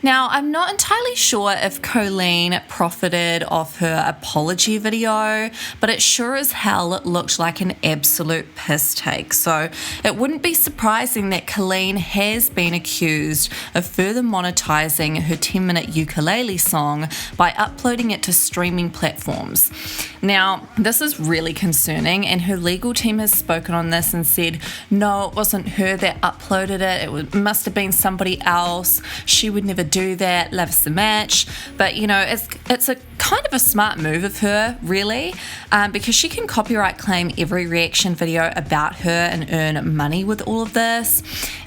Now, I'm not entirely sure if Colleen profited off her apology video, but it sure as hell looked like an absolute piss take. So it wouldn't be surprising that Colleen has been accused of further monetizing her 10-minute ukulele song by uploading it to streaming platforms. Now, this is really concerning, and her legal team has spoken on this and said, no, it wasn't her that uploaded it. It must have been somebody else. She would never do that, loves the match. But you know, it's a kind of a smart move of her, really, because she can copyright claim every reaction video about her and earn money with all of this.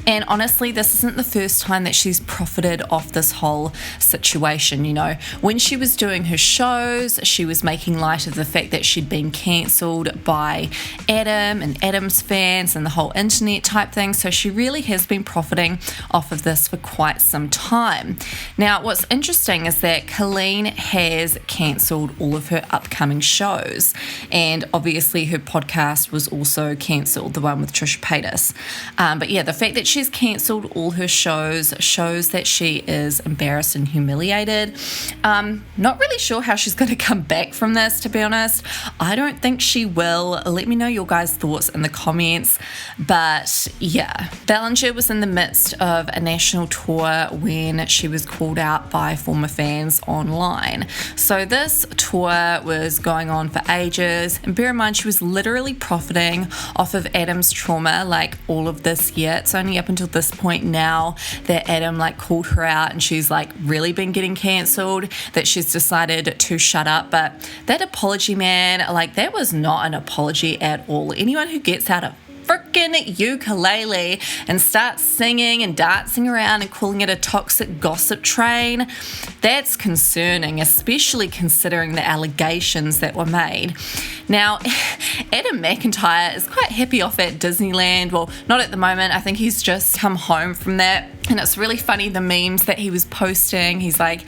And honestly, this isn't the first time that she's profited off this whole situation. You know, when she was doing her shows, she was making light of the fact that she'd been cancelled by Adam and Adam's fans and the whole internet type thing. So she really has been profiting off of this for quite some time. Now, what's interesting is that Colleen has cancelled all of her upcoming shows, and obviously her podcast was also cancelled, the one with Trisha Paytas. But yeah, the fact that she's cancelled all her shows shows that she is embarrassed and humiliated. Not really sure how she's going to come back from this, to be honest. I don't think she will. Let me know your guys' thoughts in the comments. But yeah, Ballinger was in the midst of a national tour when she was called out by former fans online. So this tour was going on for ages, and bear in mind she was literally profiting off of Adam's trauma like all of this year. It's only up until this point now that Adam like called her out and she's like really been getting cancelled, that she's decided to shut up. But that apology, man, like that was not an apology at all. Anyone who gets out of freaking ukulele and starts singing and dancing around and calling it a toxic gossip train, that's concerning, especially considering the allegations that were made. Now, Adam McIntyre is quite happy off at Disneyland. Well, not at the moment. I think he's just come home from that. And it's really funny, the memes that he was posting. He's like,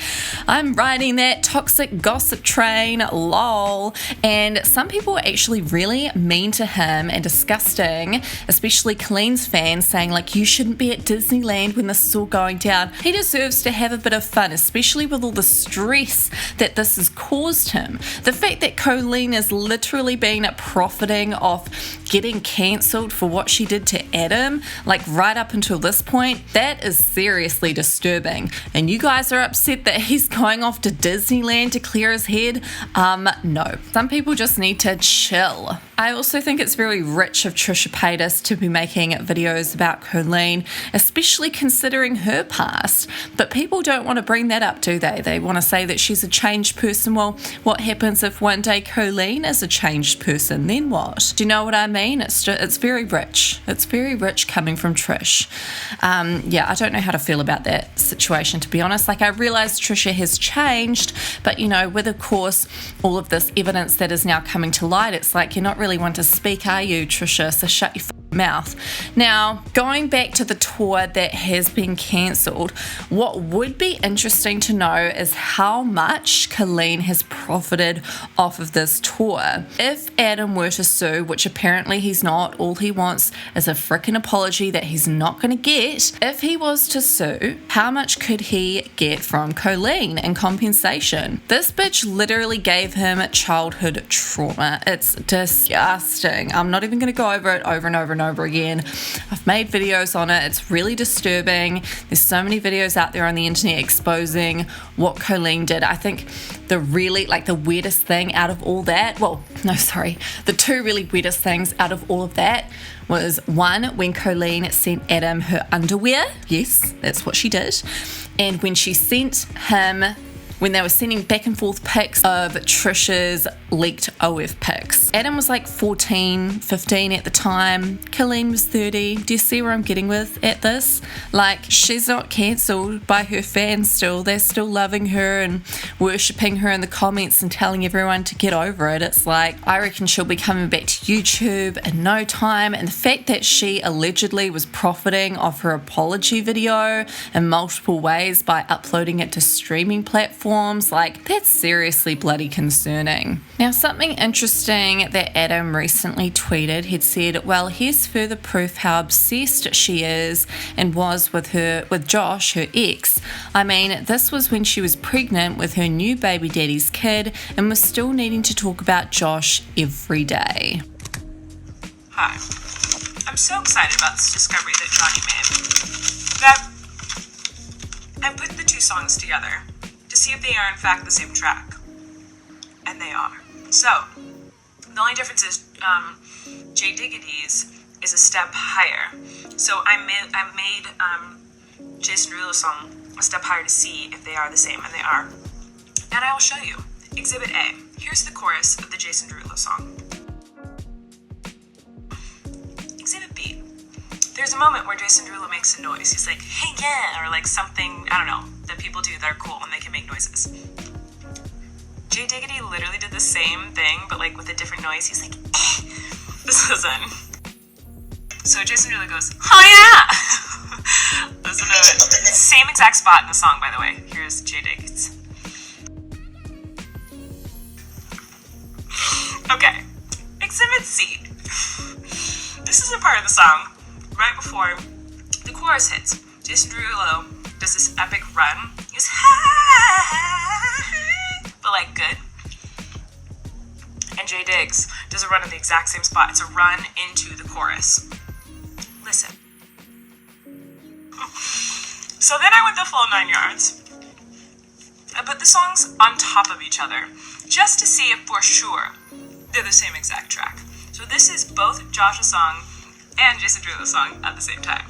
I'm riding that toxic gossip train, lol. And some people were actually really mean to him and disgusting, especially Colleen's fans, saying like, you shouldn't be at Disneyland when this is all going down. He deserves to have a bit of fun, especially with all the stress that this has caused him. The fact that Colleen has literally been profiting off getting cancelled for what she did to Adam, like right up until this point, that is seriously disturbing. And you guys are upset that he's going off to Disneyland to clear his head? No. Some people just need to chill. I also think it's very rich of Trisha Paytas to be making videos about Colleen, especially considering her past. But people don't want to bring that up, do they? They want to say that she's a changed person. Well, what happens if one day Colleen is a changed person? Then what? Do you know what I mean? It's very rich. It's very rich coming from Trish. Yeah, I don't know how to feel about that situation, to be honest. Like, I realize Trisha has changed, but you know, with of course all of this evidence that is now coming to light, it's like you're not really one to speak, are you, Trisha? So shut your mouth. Now, going back to the tour that has been cancelled, what would be interesting to know is how much Colleen has profited off of this tour. If Adam were to sue, which apparently he's not, all he wants is a frickin' apology that he's not going to get. If he was to sue, how much could he get from Colleen in compensation? This bitch literally gave him childhood trauma. It's disgusting. I'm not even going to go over it over and over and over again. I've made videos on it. It's really disturbing. There's so many videos out there on the internet exposing what Colleen did. I think the weirdest thing out of all that, the two really weirdest things out of all of that was one, when Colleen sent Adam her underwear. Yes, that's what she did. And when she sent him, when they were sending back and forth pics of Trisha's leaked OF pics. Adam was like 14, 15 at the time. Colleen was 30. Do you see where I'm getting with at this? Like, she's not cancelled by her fans still. They're still loving her and worshipping her in the comments and telling everyone to get over it. It's like, I reckon she'll be coming back to YouTube in no time. And the fact that she allegedly was profiting off her apology video in multiple ways by uploading it to streaming platforms, forms, like, that's seriously bloody concerning. Now, something interesting that Adam recently tweeted, he'd said, well, here's further proof how obsessed she is and was with Josh, her ex. I mean, this was when she was pregnant with her new baby daddy's kid and was still needing to talk about Josh every day. Hi. I'm so excited about this discovery that Johnny made that I put the two songs together to see if they are in fact the same track. And they are. So, the only difference is J Diggity's is a step higher. So I made Jason Derulo's song a step higher to see if they are the same, and they are. And I will show you. Exhibit A. Here's the chorus of the Jason Derulo song. Exhibit B. There's a moment where Jason Derulo makes a noise. He's like, hey yeah, or like something, I don't know, that people do that are cool and they can make noises. J Diggity literally did the same thing, but like with a different noise. He's like, eh. This isn't. So Jason Derulo goes, oh yeah! Listen to it. Same exact spot in the song, by the way. Here's J Diggity's. Okay, Exhibit C. This is a part of the song right before the chorus hits. Jason Derulo does this epic run. He goes, but like good. And J Diggs does a run in the exact same spot. It's a run into the chorus. Listen. So then I went the full 9 yards. I put the songs on top of each other just to see if for sure they're the same exact track. So this is both Josh's song and Jason Derulo's song at the same time.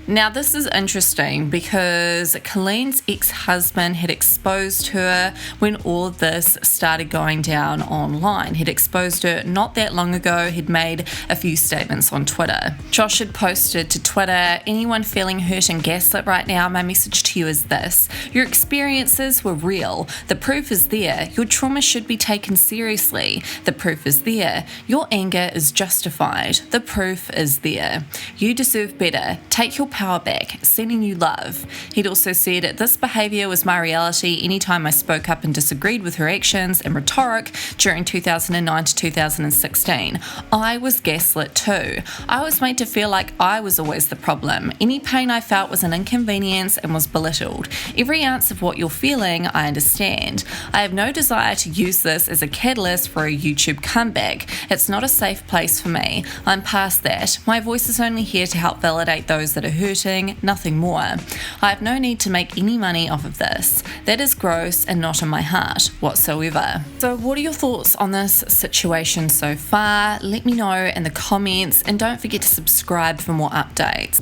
Now, this is interesting because Colleen's ex-husband had exposed her when all this started going down online. He'd exposed her not that long ago. He'd made a few statements on Twitter. Josh had posted to Twitter, anyone feeling hurt and gaslit right now, my message to you is this. Your experiences were real. The proof is there. Your trauma should be taken seriously. The proof is there. Your anger is justified. The proof is there. You deserve better. Take your power back, sending you love. He'd also said, this behaviour was my reality anytime I spoke up and disagreed with her actions and rhetoric during 2009 to 2016. I was gaslit too. I was made to feel like I was always the problem. Any pain I felt was an inconvenience and was belittled. Every ounce of what you're feeling, I understand. I have no desire to use this as a catalyst for a YouTube comeback. It's not a safe place for me. I'm past that. My voice is only here to help validate those that are hurting, nothing more. I have no need to make any money off of this. That is gross and not in my heart whatsoever. So what are your thoughts on this situation so far? Let me know in the comments and don't forget to subscribe for more updates.